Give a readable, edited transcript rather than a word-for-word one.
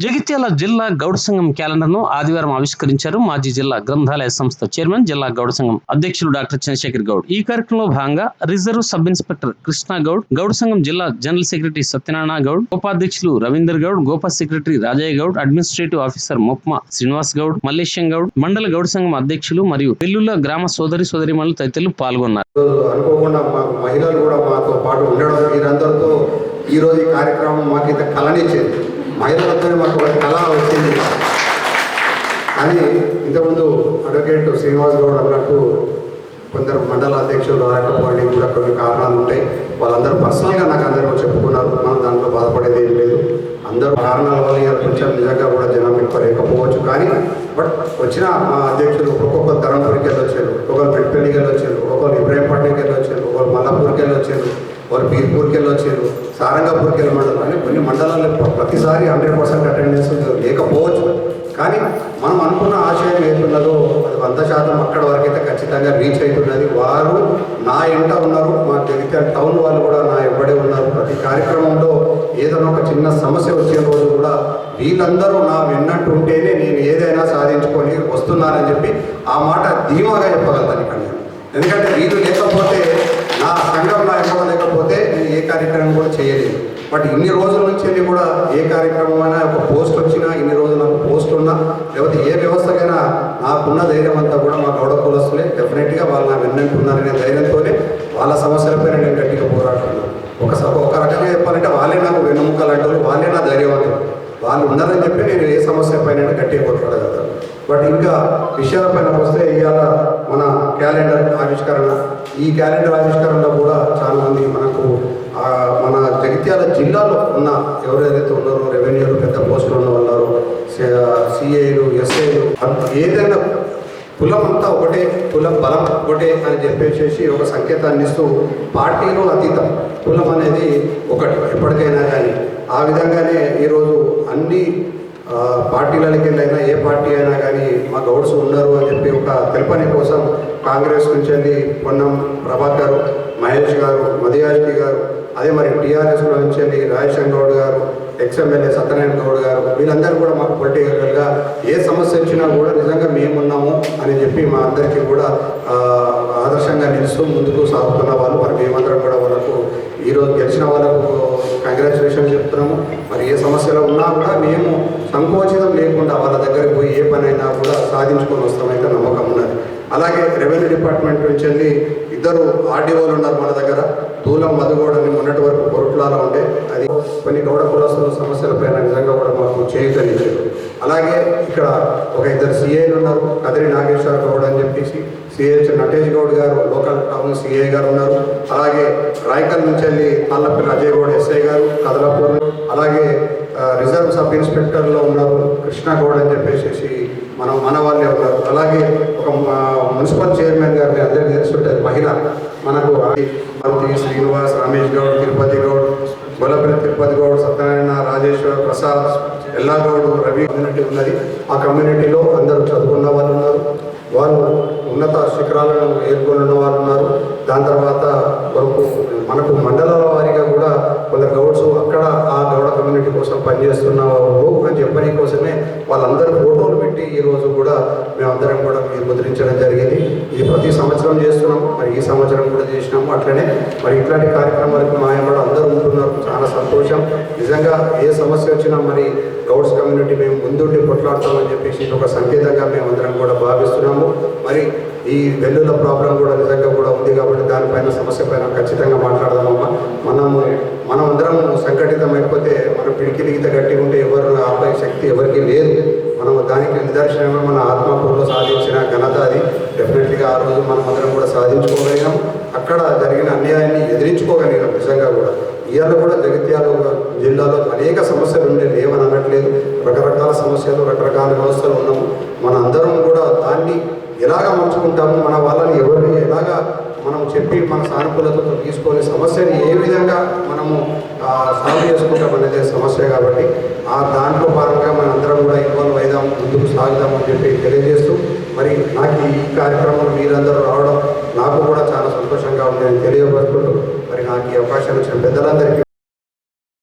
జగిత్యాల జిల్లా గౌడ సంఘం క్యాలెండర్ను ఆదివారం ఆవిష్కరించారు మాజీ జిల్లా గ్రంథాలయ సంస్థ చైర్మన్, జిల్లా గౌడ సంఘం అధ్యక్షులు డాక్టర్ చంద్రశేఖర్ గౌడ్. ఈ కార్యక్రమంలో భాగంగా reserve sub inspector Krishna Goud, గౌడ సంఘం జిల్లా జనరల్ సెక్రటరీ సత్యనారాయణ గౌడ్, ఉపాధ్యక్షులు రవీందర్ గౌడ్, గోపా secretary Rajaiah Goud, administrative officer MEPMA Srinivas Goud, Mallesham Goud, మండల గౌడ సంఘం అధ్యక్షులు మరియు వెల్లుల్ల గ్రామ సోదరిమణులు తదితరులు పాల్గొన్నారు. అనుకోకుండా మహిళలు కూడా మాతో పాటు ఉండడం, వీరందరితో ఈ రోజు ఈ కార్యక్రమం మాకు ఇంత కళనిచ్చేది. మహిళలతో మాకు ఒక కళ వచ్చింది అని ఇంతకుముందు అడ్వకేట్ శ్రీనివాస్ గౌడ్ అన్నట్టు కొందరు మండల అధ్యక్షులు రాకపోవడానికి కూడా కొన్ని కారణాలు ఉంటాయి. వాళ్ళందరూ పర్సనల్గా నాకు అందరూ చెప్పుకున్నారు. మనం దాంట్లో బాధపడేది ఏం లేదు. అందరూ కారణాల వల్ల కొంచెం నిజంగా కూడా జనం ఎక్కువ లేకపోవచ్చు. కానీ బట్ వచ్చిన మా అధ్యక్షులు ఒక్కొక్కరు ధరంపూర్కి వెళ్ళి వచ్చారు, ఒకరు పెట్టుపల్లికి వెళ్ళి వచ్చారు, ఒకరు ఇబ్రాహీంపట్నంకి వెళ్ళి వచ్చారు, ఒకరు మల్లాపూర్కి వెళ్ళి వచ్చారు, ఒకరు పీర్పూర్కి వెళ్ళి వచ్చారు, సారంగాపూర్కి వెళ్ళి మండలం అని కొన్ని మండలాల్లో ప్రతిసారి 100% అటెండెన్స్ లేకపోవచ్చు. కానీ మనం అనుకున్న ఆశయం ఏతున్నదో అది 100% అక్కడ వరకు అయితే ఖచ్చితంగా రీచ్ అవుతున్నది. వారు నా ఎంట ఉన్నారు, మా జగిత్యాల టౌన్ వాళ్ళు కూడా నా ఎవ్వడే ఉన్నారు. ప్రతి కార్యక్రమంలో ఏదైనా ఒక చిన్న సమస్య వచ్చే రోజు కూడా వీళ్ళందరూ నా వెన్నట్టు ఉంటేనే నేను ఏదైనా సాధించుకొని వస్తున్నానని చెప్పి ఆ మాట ధీమాగా చెప్పగలుగుతాను ఇక్కడ. ఎందుకంటే వీళ్ళు లేకపోతే, నా సంఘం నా ఎక్కడ లేకపోతే నేను ఏ కార్యక్రమం కూడా చేయలేదు. బట్ ఇన్ని రోజుల నుంచి కూడా ఏ కార్యక్రమం అయినా ఒక పోస్ట్ వచ్చినా, ఇన్ని రోజులు నాకు పోస్ట్ ఉన్నా, లేకపోతే ఏ వ్యవస్థకైనా నాకున్న ధైర్యం అంతా కూడా మా గౌడ కులస్తులే. డెఫినెట్గా వాళ్ళు నా వెన్నంటున్నారనే ధైర్యంతోనే వాళ్ళ సమస్యలపైన నేను గట్టిగా పోరాడుతున్నాను. ఒక రకంగా చెప్పాలంటే వాళ్ళే నాకు వెన్నుముక్కలు అంటారు, వాళ్ళే నా ధైర్యవంతులు. వాళ్ళు ఉన్నారని చెప్పి నేను ఏ సమస్య పైన గట్టిగా పోరాడగలుగుతాను. బట్ ఇంకా విషయాలపైన వస్తే ఇవాళ మన క్యాలెండర్ ఆవిష్కరణ, ఈ క్యాలెండర్ ఆవిష్కరణలో కూడా చాలామంది మనకు మన జగిత్యాల జిల్లాలో ఉన్న ఎవరైతే ఉన్నారో రెవెన్యూలు పెద్ద పోస్టులు ఉన్న వాళ్ళు, సిఐలు, ఎస్ఐలు, ఏదైనా కులం అంతా ఒకటే, కులం బలం ఒకటే అని చెప్పేసి ఒక సంకేతాన్ని ఇస్తూ పార్టీలు అతీతం, కులం అనేది ఒకటి ఎప్పటికైనా కానీ. ఆ విధంగానే ఈరోజు అన్ని పార్టీలకి వెళ్ళైనా ఏ పార్టీ అయినా కానీ మా గౌడ్స్ ఉన్నారు అని చెప్పి ఒక కల్పన కోసం కాంగ్రెస్ నుంచి వెళ్ళి పొన్నం ప్రభాకర్, మహేష్ గారు, మదియాష్కి గారు, అదే మరి టీఆర్ఎస్లో నుంచి వెళ్ళి రాజశేఖర్ గౌడ్ గారు, ఎక్స్ఎమ్మెల్యే సత్యనారాయణ గౌడ్ గారు, వీళ్ళందరూ కూడా మాకు పొలిటికల్గా ఏ సమస్య వచ్చినా కూడా నిజంగా మేమున్నాము అని చెప్పి మా అందరికీ కూడా ఆదర్శంగా నిలుస్తూ ముందుకు సాగుతున్న వాళ్ళు. మరి మేమందరం కూడా వాళ్ళకు ఈరోజు గెలిచిన వాళ్ళకు కంగ్రాచులేషన్ చెప్తున్నాము. మరి ఏ సమస్యలో ఉన్నా కూడా మేము సంకోచితం లేకుండా వాళ్ళ దగ్గరికి పోయి ఏ పని అయినా కూడా సాధించుకొని వస్తామైతే నమ్మకం ఉన్నది. అలాగే రెవెన్యూ డిపార్ట్మెంట్ నుంచి వెళ్ళి ఇద్దరు ఆర్డీఓలు ఉన్నారు మన దగ్గర. దూలం మధుగౌడని మొన్నటి వరకు కొరట్లాలో ఉండే, అది కొన్ని గౌడ కులస్తుల సమస్యలపైన నిజంగా కూడా మాకు చేయగలిగారు. అలాగే ఇక్కడ ఒక ఇద్దరు సిఐలు ఉన్నారు, కదిరి నాగేశ్వర గౌడ్ అని చెప్పేసి, సిహెచ్ నటేష్ గౌడ్ గారు లోకల్ టౌన్ సిఐ గారు ఉన్నారు. అలాగే రాయకల్ నుంచి వెళ్ళి తాళ్ళపల్లి అజయ్ గౌడ్ ఎస్ఐ గారు కదలాపూర్, అలాగే రిజర్వ్ సబ్ ఇన్స్పెక్టర్లో ఉన్నారు కృష్ణ గౌడ్ అని చెప్పేసి మన వాళ్ళే ఉన్నారు. అలాగే ఒక మున్సిపల్ చైర్మన్ గారిని అందరికీ తెలుసుంటుంది, మహిళ మనకు మంత్రి శ్రీనివాస్, రమేష్ గౌడ్, తిరుపతి గౌడ్, గొల్లపల్లి తిరుపతి గౌడ్, సత్యనారాయణ, రాజేశ్వర్, ప్రసాద్, ఎల్లా గౌడ్, రవి కమ్యూనిటీ ఉన్నది. ఆ కమ్యూనిటీలో అందరూ చదువుకున్న వాళ్ళు ఉన్నారు, వాళ్ళు ఉన్నత శిఖరాలను ఏర్కొన్న వాళ్ళు ఉన్నారు. దాని తర్వాత మనకు మండలాల వారీగా కూడా కొందరు గౌడ్స్ అక్కడ ఆ గౌడ కమ్యూనిటీ కోసం పనిచేస్తున్నారు అని చెప్పని కోసమే వాళ్ళందరూ ఫోటోలు పెట్టి ఈరోజు కూడా మేమందరం కూడా ముద్రించడం జరిగింది. ఇది ప్రతి సంవత్సరం చేస్తున్నాము, మరి ఈ సంవత్సరం కూడా చేసినాము. అట్లనే మరి ఇట్లాంటి కార్యక్రమాలకు మా కూడా అందరూ ఉంటున్నారు, చాలా సంతోషం. నిజంగా ఏ సమస్య వచ్చినా మరి గౌడ్స్ కమ్యూనిటీ మేము ముందుండి కొట్లాడతామని చెప్పేసి ఒక సంకేతంగా మేమందరం కూడా భావిస్తున్నాము. మరి ఈ వెల్లుల ప్రాబ్లం కూడా నిజంగా కూడా ఉంది కాబట్టి దానిపైన సమస్య పైన ఖచ్చితంగా మాట్లాడదామమ్మా. మనం అందరం సంఘటితం అయిపోతే మన పిడికిలి గీత గట్టిగా ఉంటే ఎవరు ఆపే శక్తి ఎవరికి లేదు. మనం దానికి నిదర్శనమే మన ఆత్మకూరులో సాధించిన ఘనత అది. డెఫినెట్లీగా ఆ రోజు మనం అందరం కూడా సాధించుకోగలిగాం, అక్కడ జరిగిన అన్యాయాన్ని ఎదిరించుకోగలిగాం. నిజంగా కూడా ఇవాళ కూడా జగిత్యాల జిల్లాలో అనేక సమస్యలు ఉండే లేవని అనట్లేదు, రకరకాల సమస్యలు, రకరకాల వ్యవస్థలు ఉన్నాము. మన అందరం కూడా దాన్ని ఎలాగ మార్చుకుంటాము, మన వాళ్ళని ఎవరిని ఎలాగా మనం చెప్పి మన సానుకూలతతో తీసుకొని సమస్యని ఏ విధంగా మనము సాల్వ్ చేసుకుంటాం అనేది సమస్య. కాబట్టి ఆ దాంట్లో భాగంగా మన అందరం కూడా ఇన్వాల్వ్ అయిదాం, ముందుకు సాగుదామని చెప్పి తెలియజేస్తూ, మరి నాకు ఈ కార్యక్రమంలో మీరందరూ రావడం నాకు కూడా చాలా సంతోషంగా ఉంది అని తెలియజేసుకుంటూ, మరి నాకు ఈ అవకాశం ఇచ్చిన పెద్దలందరికీ